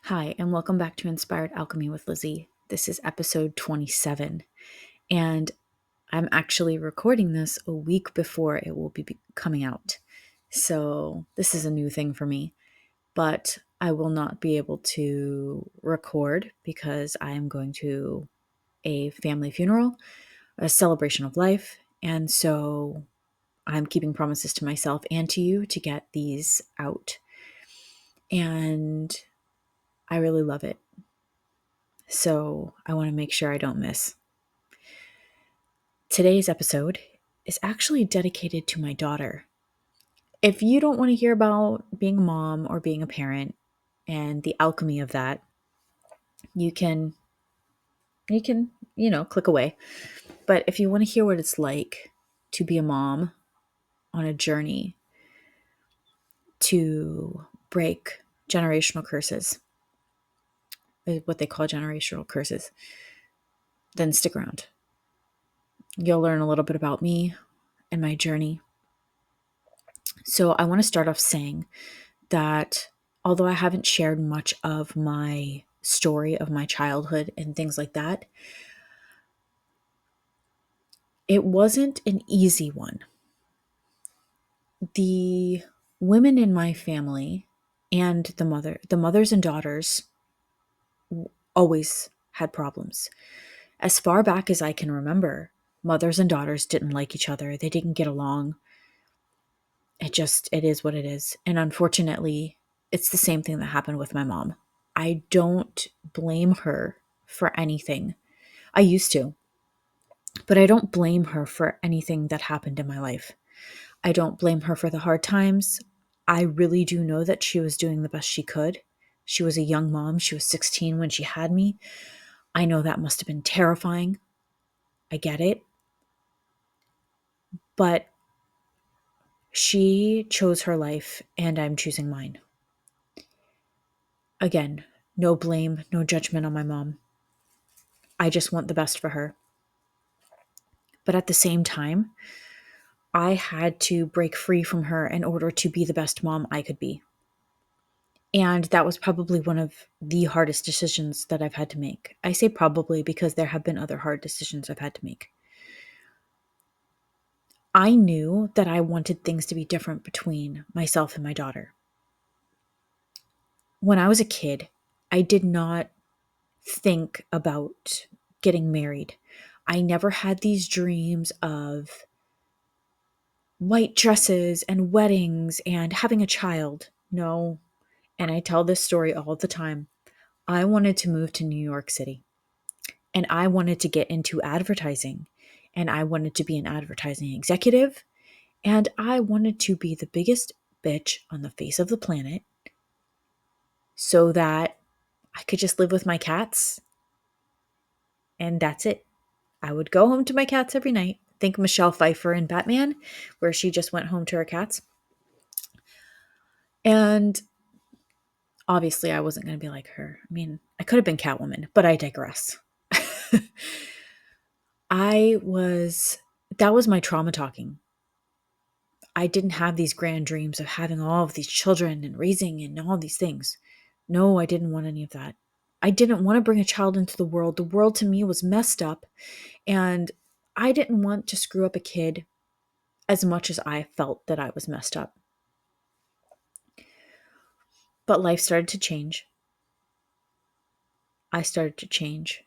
Hi, and welcome back to Inspired Alchemy with Lizzie. This is episode 27, and I'm actually recording this a week before it will be coming out. So, this is a new thing for me, but I will not be able to record because I am going to a family funeral, a celebration of life, and so I'm keeping promises to myself and to you to get these out. And I really love it. So I want to make sure I don't miss. Today's episode is actually dedicated to my daughter. If you don't want to hear about being a mom or being a parent and the alchemy of that, you can click away. But if you want to hear what it's like to be a mom on a journey to break generational curses, what they call generational curses, then stick around. You'll learn a little bit about me and my journey. So I want to start off saying that although I haven't shared much of my story of my childhood and things like that, it wasn't an easy one. The women in my family and the mothers and daughters always had problems. As far back as I can remember, mothers and daughters didn't like each other. They didn't get along. It is what it is. And unfortunately, it's the same thing that happened with my mom. I don't blame her for anything. I used to, but I don't blame her for anything that happened in my life. I don't blame her for the hard times. I really do know that she was doing the best she could. She was a young mom. She was 16 when she had me. I know that must have been terrifying. I get it. But she chose her life, and I'm choosing mine. Again, no blame, no judgment on my mom. I just want the best for her. But at the same time, I had to break free from her in order to be the best mom I could be. And that was probably one of the hardest decisions that I've had to make. I say probably because there have been other hard decisions I've had to make. I knew that I wanted things to be different between myself and my daughter. When I was a kid, I did not think about getting married. I never had these dreams of white dresses and weddings and having a child. No. And I tell this story all the time. I wanted to move to New York City, and I wanted to get into advertising, and I wanted to be an advertising executive, and I wanted to be the biggest bitch on the face of the planet so that I could just live with my cats, and that's it. I would go home to my cats every night. Think Michelle Pfeiffer in Batman, where she just went home to her cats. And obviously, I wasn't going to be like her. I mean, I could have been Catwoman, but I digress. That was my trauma talking. I didn't have these grand dreams of having all of these children and raising and all these things. No, I didn't want any of that. I didn't want to bring a child into the world. The world to me was messed up, and I didn't want to screw up a kid as much as I felt that I was messed up. But life started to change. I started to change,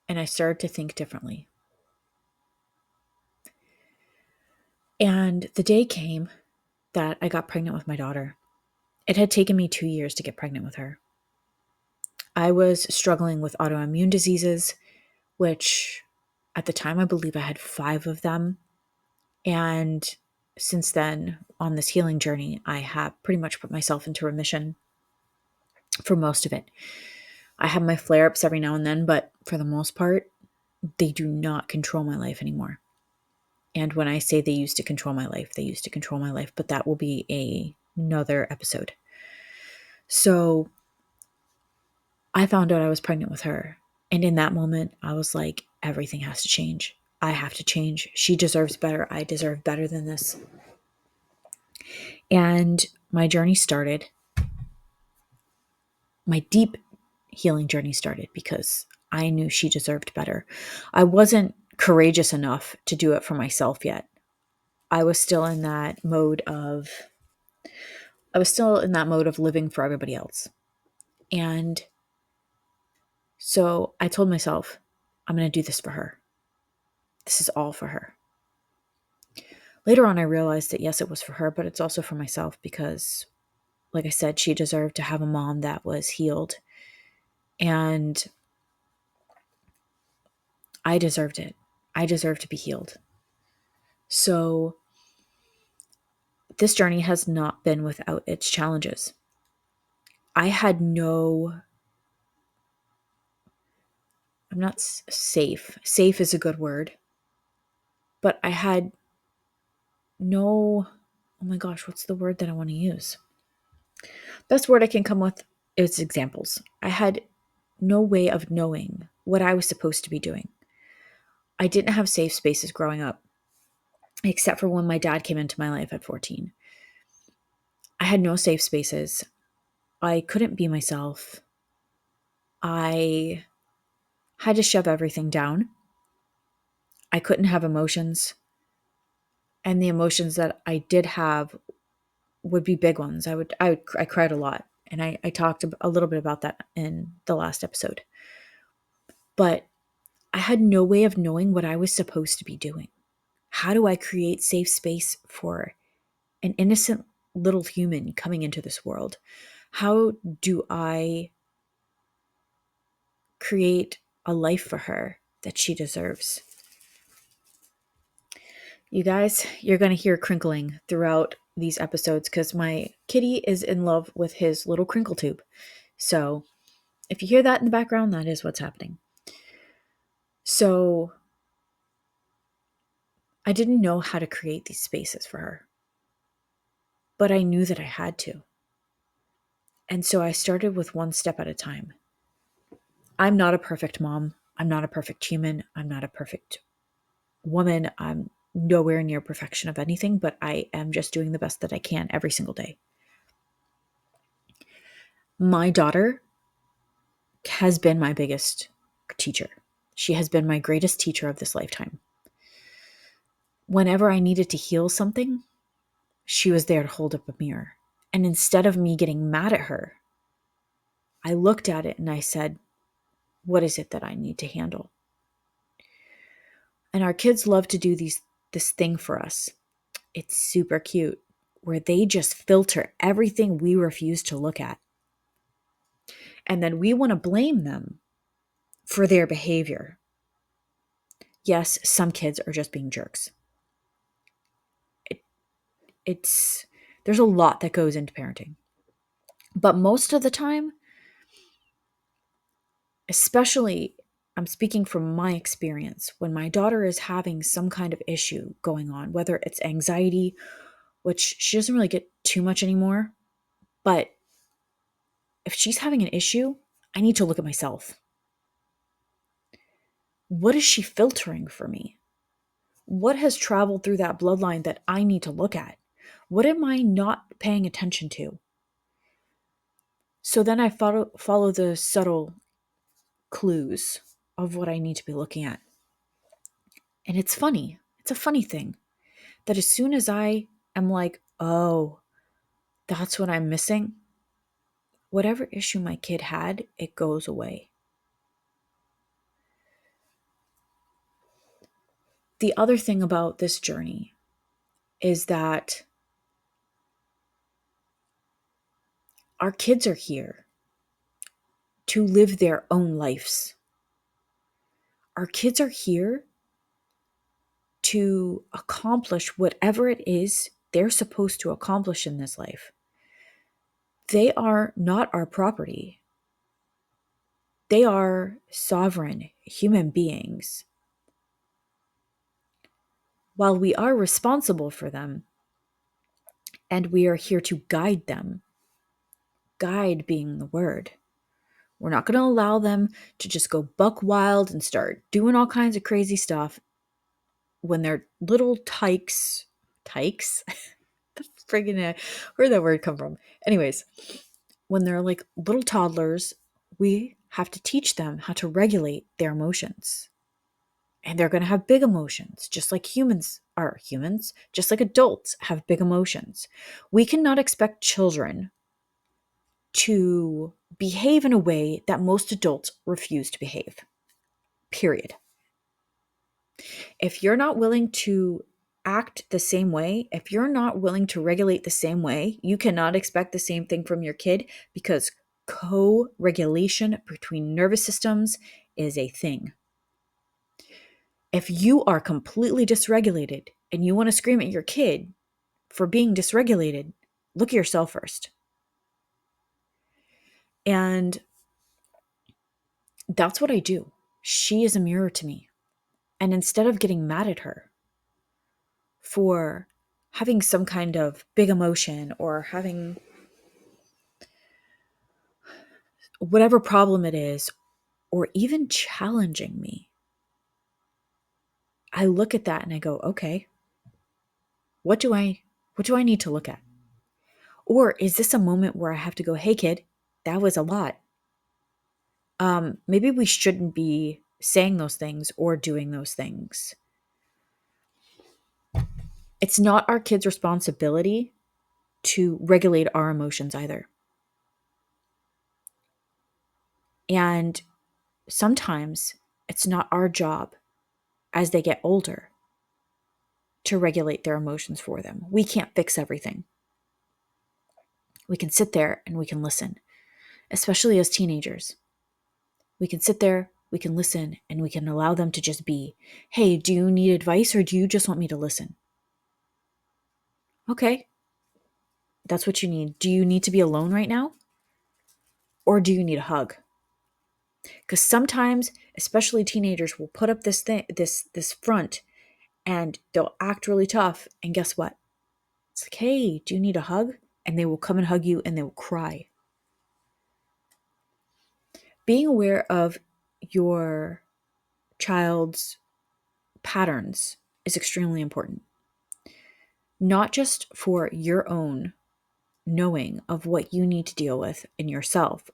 and I started to think differently. And the day came that I got pregnant with my daughter. It had taken me 2 years to get pregnant with her. I was struggling with autoimmune diseases, which at the time I believe I had 5 of them. And since then, on this healing journey, I have pretty much put myself into remission for most of it. I have my flare ups every now and then, but for the most part, they do not control my life anymore. And when I say they used to control my life, they used to control my life, but that will be another episode. So I found out I was pregnant with her. And in that moment, I was like, everything has to change. I have to change. She deserves better. I deserve better than this. And my journey started. My deep, healing journey started because I knew she deserved better. I wasn't courageous enough to do it for myself yet. I was still in that mode of living for everybody else. And so I told myself, I'm going to do this for her. This is all for her. Later on, I realized that yes, it was for her, but it's also for myself because, like I said, she deserved to have a mom that was healed. And I deserved it. I deserved to be healed. So this journey has not been without its challenges. I had no, I'm not safe. Safe is a good word, but I had no, oh my gosh, what's the word that I want to use? Best word I can come with is examples. I had no way of knowing what I was supposed to be doing. I didn't have safe spaces growing up, except for when my dad came into my life at 14. I had no safe spaces. I couldn't be myself. I had to shove everything down. I couldn't have emotions. And the emotions that I did have would be big ones. I cried a lot. And I talked a little bit about that in the last episode. But I had no way of knowing what I was supposed to be doing. How do I create safe space for an innocent little human coming into this world? How do I create a life for her that she deserves? You guys, you're going to hear crinkling throughout these episodes because my kitty is in love with his little crinkle tube. So if you hear that in the background, that is what's happening. So I didn't know how to create these spaces for her, but I knew that I had to. And so I started with one step at a time. I'm not a perfect mom. I'm not a perfect human. I'm not a perfect woman. I'm nowhere near perfection of anything, but I am just doing the best that I can every single day. My daughter has been my biggest teacher. She has been my greatest teacher of this lifetime. Whenever I needed to heal something, she was there to hold up a mirror. And instead of me getting mad at her, I looked at it and I said, what is it that I need to handle? And our kids love to do this thing for us. It's super cute, where they just filter everything we refuse to look at. And then we want to blame them for their behavior. Yes, some kids are just being jerks. There's a lot that goes into parenting. But most of the time, especially, I'm speaking from my experience, when my daughter is having some kind of issue going on, whether it's anxiety, which she doesn't really get too much anymore, but if she's having an issue, I need to look at myself. What is she filtering for me? What has traveled through that bloodline that I need to look at? What am I not paying attention to? So then I follow the subtle clues of what I need to be looking at. And it's funny. It's a funny thing that as soon as I am like, oh, that's what I'm missing, whatever issue my kid had, it goes away. The other thing about this journey is that our kids are here to live their own lives. Our kids are here to accomplish whatever it is they're supposed to accomplish in this life. They are not our property. They are sovereign human beings. While we are responsible for them, and we are here to guide them, guide being the word, we're not going to allow them to just go buck wild and start doing all kinds of crazy stuff when they're little tykes. Tykes? The friggin' where'd that word come from? Anyways, when they're like little toddlers, we have to teach them how to regulate their emotions. And they're going to have big emotions, just like humans, just like adults have big emotions. We cannot expect children to behave in a way that most adults refuse to behave. Period. If you're not willing to act the same way, if you're not willing to regulate the same way, you cannot expect the same thing from your kid, because co regulation between nervous systems is a thing. If you are completely dysregulated and you want to scream at your kid for being dysregulated, look at yourself first. And that's what I do. She is a mirror to me. And instead of getting mad at her for having some kind of big emotion or having whatever problem it is, or even challenging me, I look at that and I go, okay, what do I need to look at? Or is this a moment where I have to go, hey kid, that was a lot. Maybe we shouldn't be saying those things or doing those things. It's not our kids' responsibility to regulate our emotions either. And sometimes it's not our job as they get older to regulate their emotions for them. We can't fix everything. We can sit there and we can listen, especially as teenagers. We can sit there, we can listen, and we can allow them to just be. Hey, do you need advice or do you just want me to listen? Okay, that's what you need. Do you need to be alone right now? Or do you need a hug? Because sometimes, especially teenagers, will put up this front, and they'll act really tough. And guess what? It's like, hey, do you need a hug? And they will come and hug you and they will cry. Being aware of your child's patterns is extremely important, not just for your own knowing of what you need to deal with in yourself,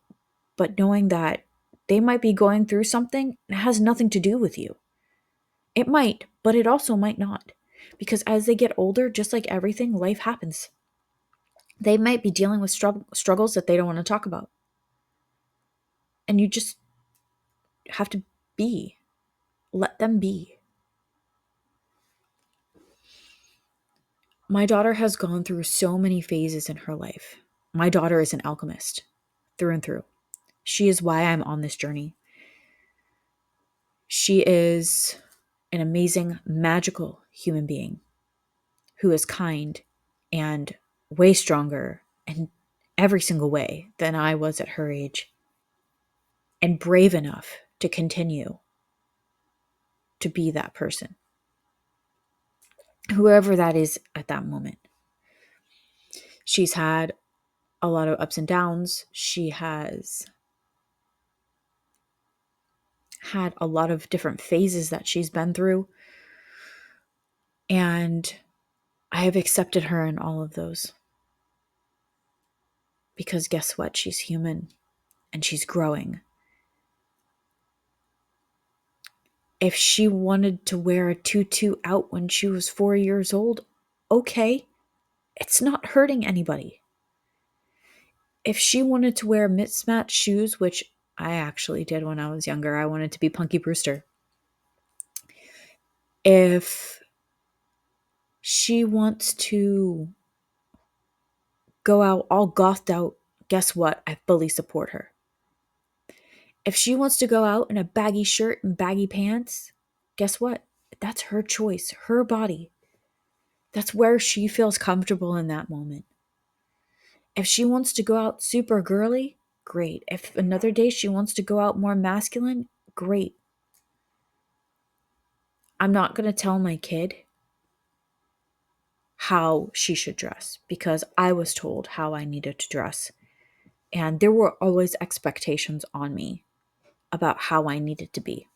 but knowing that they might be going through something that has nothing to do with you. It might, but it also might not. Because as they get older, just like everything, life happens. They might be dealing with struggles that they don't want to talk about. And you just have to be. Let them be. My daughter has gone through so many phases in her life. My daughter is an alchemist through and through. She is why I'm on this journey. She is an amazing, magical human being who is kind and way stronger in every single way than I was at her age, and brave enough to continue to be that person, whoever that is at that moment. She's had a lot of ups and downs. She has had a lot of different phases that she's been through. And I have accepted her in all of those. Because guess what? She's human and she's growing. If she wanted to wear a tutu out when she was 4 years old, okay, it's not hurting anybody. If she wanted to wear mismatched shoes, which I actually did when I was younger, I wanted to be Punky Brewster. If she wants to go out all gothed out, guess what? I fully support her. If she wants to go out in a baggy shirt and baggy pants, guess what? That's her choice, her body. That's where she feels comfortable in that moment. If she wants to go out super girly, great. If another day she wants to go out more masculine, great. I'm not going to tell my kid how she should dress because I was told how I needed to dress. And there were always expectations on me about how I needed to be.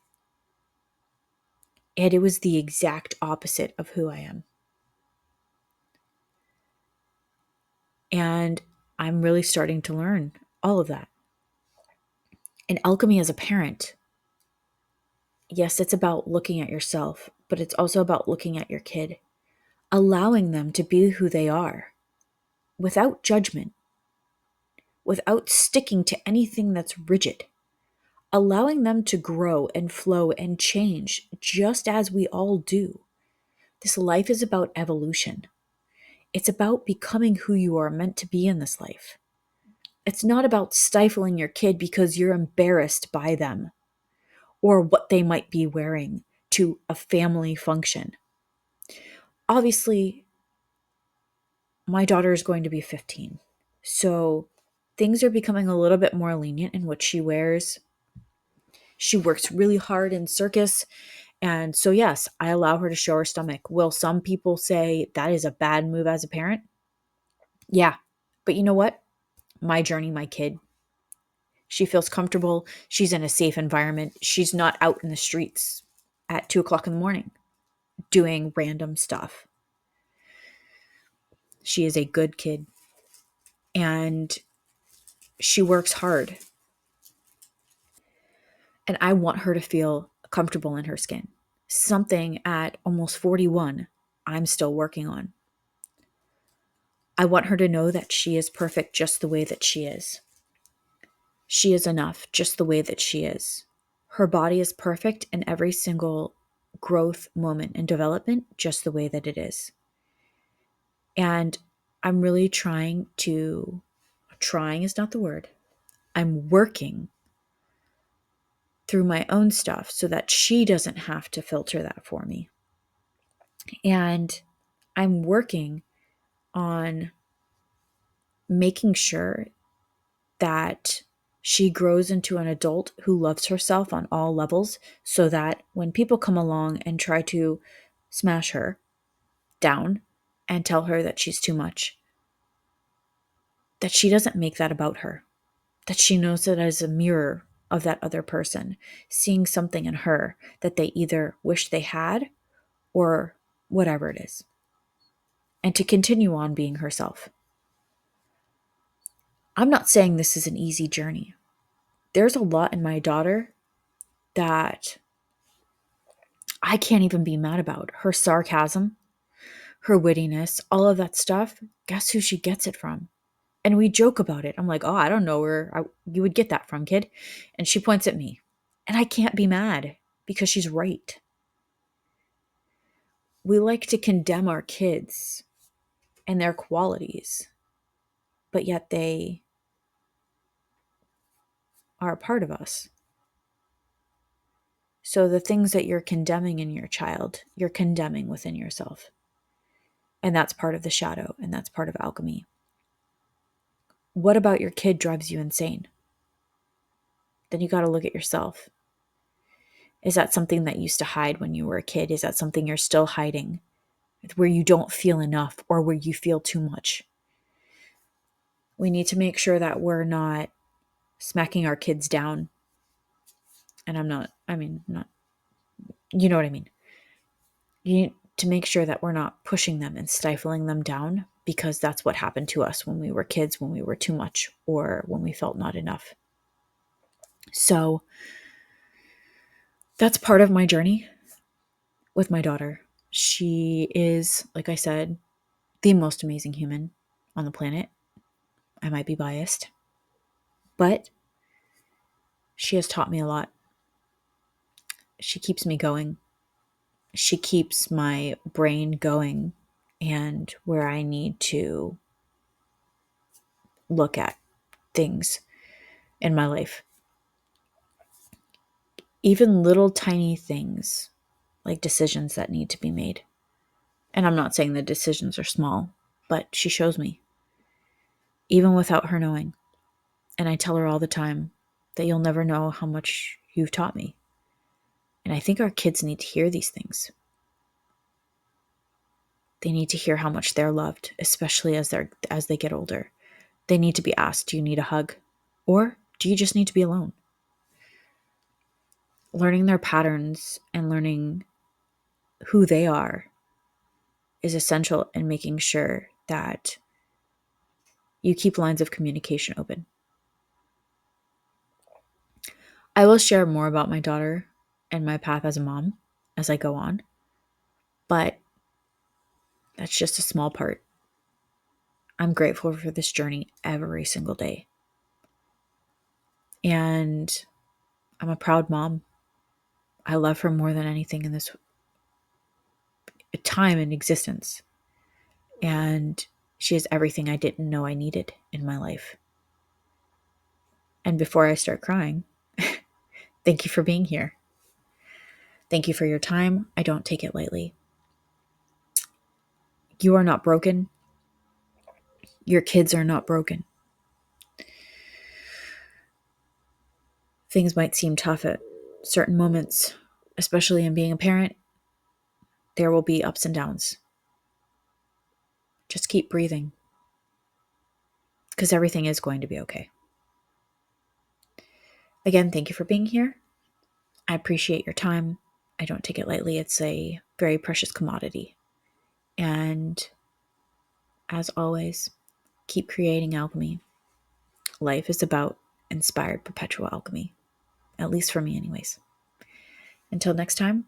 And it was the exact opposite of who I am. And I'm really starting to learn all of that. And alchemy as a parent, yes, it's about looking at yourself, but it's also about looking at your kid, allowing them to be who they are without judgment, without sticking to anything that's rigid, allowing them to grow and flow and change just as we all do. This life is about evolution. It's about becoming who you are meant to be in this life. It's not about stifling your kid because you're embarrassed by them or what they might be wearing to a family function. Obviously, my daughter is going to be 15. So things are becoming a little bit more lenient in what she wears. She works really hard in circus. And so, yes, I allow her to show her stomach. Will some people say that is a bad move as a parent? Yeah. But you know what? My journey, my kid. She feels comfortable. She's in a safe environment. She's not out in the streets at 2 o'clock in the morning doing random stuff. She is a good kid and she works hard. And I want her to feel comfortable in her skin. Something at almost 41, I'm still working on. I want her to know that she is perfect just the way that she is. She is enough just the way that she is. Her body is perfect in every single growth moment and development just the way that it is. And I'm really trying is not the word. I'm working through my own stuff so that she doesn't have to filter that for me. And I'm working on making sure that she grows into an adult who loves herself on all levels so that when people come along and try to smash her down and tell her that she's too much, that she doesn't make that about her, that she knows it as a mirror of that other person, seeing something in her that they either wish they had or whatever it is, and to continue on being herself. I'm not saying this is an easy journey. There's a lot in my daughter that I can't even be mad about. Her sarcasm, her wittiness, all of that stuff. Guess who she gets it from? And we joke about it. I'm like, oh, I don't know where you would get that from, kid. And she points at me. And I can't be mad because she's right. We like to condemn our kids and their qualities, but yet they are a part of us. So the things that you're condemning in your child, you're condemning within yourself. And that's part of the shadow, and that's part of alchemy. What about your kid drives you insane? Then you got to look at yourself. Is that something that used to hide when you were a kid? Is that something you're still hiding, where you don't feel enough or where you feel too much? We need to make sure that we're not smacking our kids down. And not, you know what I mean? You need to make sure that we're not pushing them and stifling them down, because that's what happened to us when we were kids, when we were too much or when we felt not enough. So that's part of my journey with my daughter. She is, like I said, the most amazing human on the planet. I might be biased, but she has taught me a lot. She keeps me going. She keeps my brain going and where I need to look at things in my life. Even little tiny things like decisions that need to be made. And I'm not saying the decisions are small, but she shows me, even without her knowing. And I tell her all the time that you'll never know how much you've taught me. And I think our kids need to hear these things. They need to hear how much they're loved, especially as they get older. They need to be asked, do you need a hug? Or do you just need to be alone? Learning their patterns and learning who they are is essential in making sure that you keep lines of communication open. I will share more about my daughter and my path as a mom as I go on, but that's just a small part. I'm grateful for this journey every single day. And I'm a proud mom. I love her more than anything in this time in existence. And she is everything I didn't know I needed in my life. And before I start crying, thank you for being here. Thank you for your time. I don't take it lightly. You are not broken. Your kids are not broken. Things might seem tough at certain moments, especially in being a parent. There will be ups and downs. Just keep breathing because everything is going to be okay. Again, thank you for being here. I appreciate your time. I don't take it lightly. It's a very precious commodity. And as always, keep creating alchemy. Life is about inspired perpetual alchemy, at least for me, anyways. Until next time,